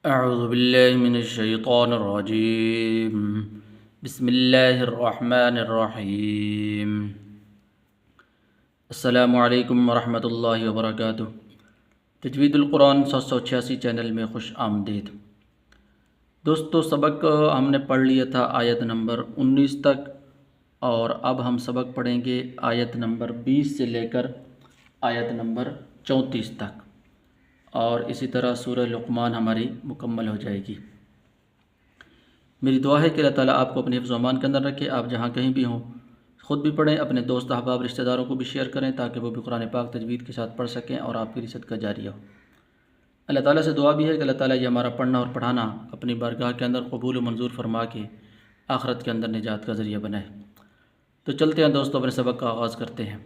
أعوذ بالله من الشيطان الرجيم بسم الله الرحمن الرحيم अस्सलामु अलैकुम वरहमतुल्लाहि वबरकातुह। तजवीदुल कुरान 786 चैनल में खुश आमदीद। दोस्तों, सबक हमने पढ़ लिया था आयत नंबर 19 तक और अब हम सबक पढ़ेंगे आयत नंबर 20 से लेकर आयत नंबर 34 तक और इसी तरह सूरह लुक़मान हमारी मुकम्मल हो जाएगी। मेरी दुआ है कि अल्लाह ताला आपको अपने हिफ्ज़ व अमान के अंदर रखे। आप जहाँ कहीं भी हों ख़ुद भी पढ़ें, अपने दोस्त अहबाब रिश्तेदारों को भी शेयर करें ताकि वो भी कुरान पाक तजवीद के साथ पढ़ सकें और आपकी रिसत का जारी हो। अल्लाह ताला से दुआ भी है कि अल्लाह ताला ये हमारा पढ़ना और पढ़ाना अपनी बारगाह के अंदर कबूल व मंजूर फरमा के आखिरत के अंदर निजात का ज़रिया बनाए। तो चलते हैं दोस्तों, अपने सबक का आगाज़ करते हैं।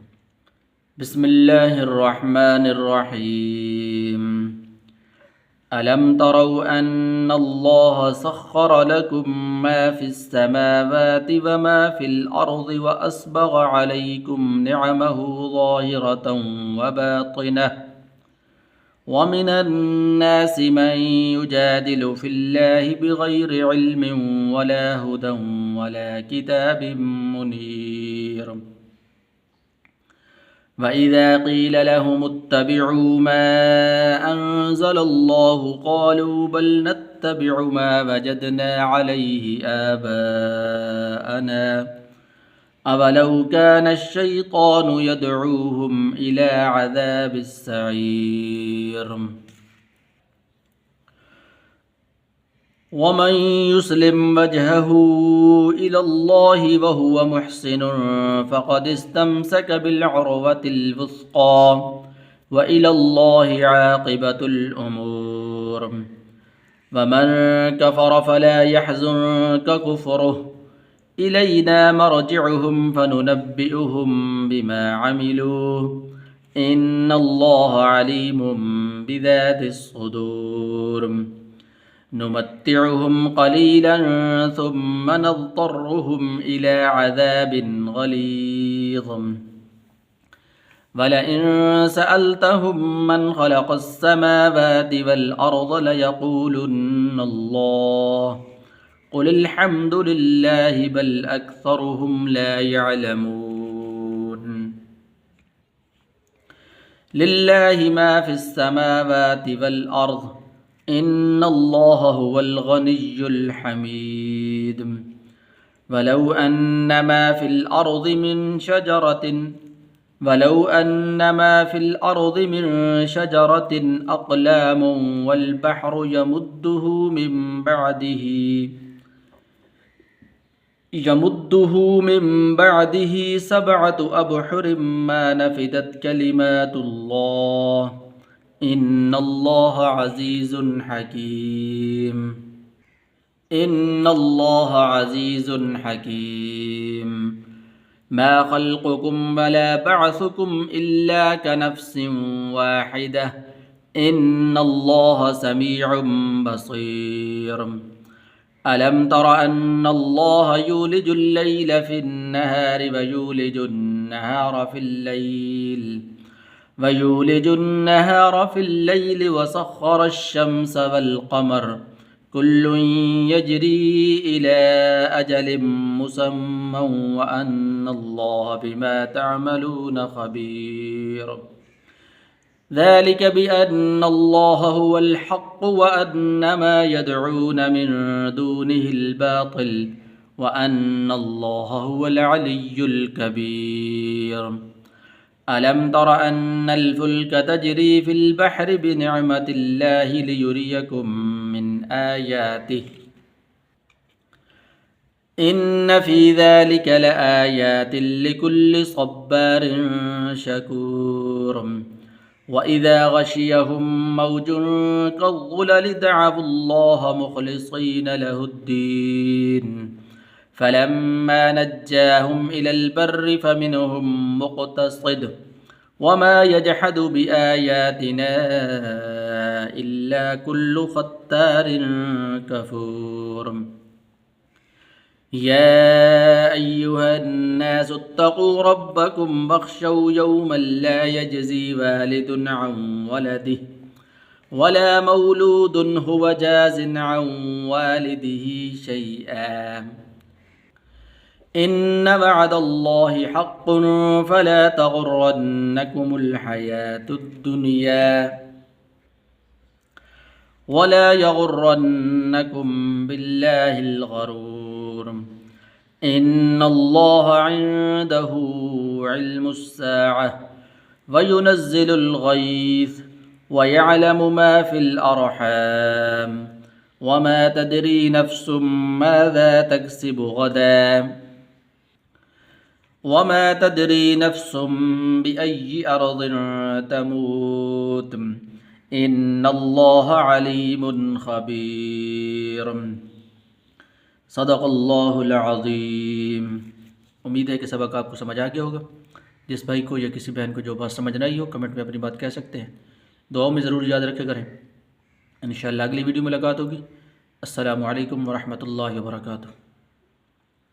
बिस्मिल्लाहिर्रहमानिर्रहीम। अलम तरौ अन्नल्लाह सख्खर लकुम मा फिस्समावाति व मा फिल अर्दि व अस्बग़ अलैकुम निअमहु ज़ाहिरतन व बातिनह व मिनन्नासि मन युजादिलु फिल्लाहि बिग़ैरि इल्मिन वला हुदन वला किताबिन मुनीर। वइज़ा क़ील लहुम इत्तबिअू मा अंज़लल्लाहु क़ालू बल नत्तबिअु मा वजदना अलैहि आबाअना अवलौ कान अश्शैतानु यदऊहुम इला अज़ाबिस सईर। वमन युस्लिम वजहहु इलल्लाहि वहुव मुहसिनुन फ़क़द इस्तमसक बिलउरवतिल वुस्क़ा व इलल्लाहि आक़िबतुल उमूर। वमन कफ़र फला यहज़ुनक कुफ़्रुहु इलैना मरजिउहुम फनुनब्बिउहुम बिमा अमिलू इन्नल्लाहा अलीमुम बिज़ातिस सुदूर। नुमत्तिउहुम क़लीलन थुम्मा नज़्तरुहुम इला अज़ाबिन गलीज़। वलइन सअल्तहुम मन ख़लक़स समावाति वल अर्ज़ लयक़ूलुन्न अल्लाह क़ुलिल हम्दु लिल्लाहि बल अक्सरुहुम ला यअलमून। लिल्लाहि मा फ़िस समावाति वल अर्ज़ इन्नल्लाह हुवल गनिय्युल हमीद। वलौ अन्नमा फ़िल अर्ज़ि मिन शजरतिन अक़लामुन वल बहरु यमुद्दुहु मिन बअदिही सबअतु अबहुरिन मा नफ़िदत कलिमातुल्लाह इन्नल्लाह अज़ीज़ुन हकीम। इन्नल्लाह अज़ीज़ुन हकीम। मा ख़ल्क़ुकुम वला बअसुकुम इल्ला कनफ़्सिन वाहिदह इन्नल्लाह समीउन बसीर। अलम तर अन्नल्लाह यूलिजुल लैल फिन्नहारि वयूलिजु النهار في الليل وسخر الشمس والقمر كل يجري إلى أجل مسمى وأن الله بما تعملون خبير. ذلك بأن الله هو الحق وأن ما يدعون من دونه الباطل وأن الله هو العلي الكبير. ألم تر أن الفلك تجري في البحر بنعمة الله ليريكم من آياته إن في ذلك لآيات لكل صبار شكور. وإذا غشيهم موج كالظلل دعوا الله مخلصين له الدين فلما نجاهم إلى البر فمنهم مقتصد وما يجحد بآياتنا إلا كل ختار كفور. يا أيها الناس اتقوا ربكم واخشوا يوما لا يجزي والد عن ولده ولا مولود هو جاز عن والده شيئا إن وعد الله حق فلا تغرنكم الحياة الدنيا ولا يغرنكم بالله الغرور إن الله عنده علم الساعة وينزل الغيث ويعلم ما في الأرحام وما تدري نفس ماذا تكسب غدا وما تدري نفس بأي أرض تموت إن الله عليم خبير صدق اللہ العظیم۔ امید ہے کہ سبق آپ کو سمجھ آ گیا ہوگا۔ جس بھائی کو یا کسی بہن کو جو بات سمجھ نہ آئی ہو کمنٹ میں اپنی بات کہہ سکتے ہیں، دعاؤں میں ضرور یاد رکھے کریں۔ انشاءاللہ اگلی ویڈیو ملاقات ہوگی۔ السلام علیکم ورحمۃ اللہ وبرکاتہ۔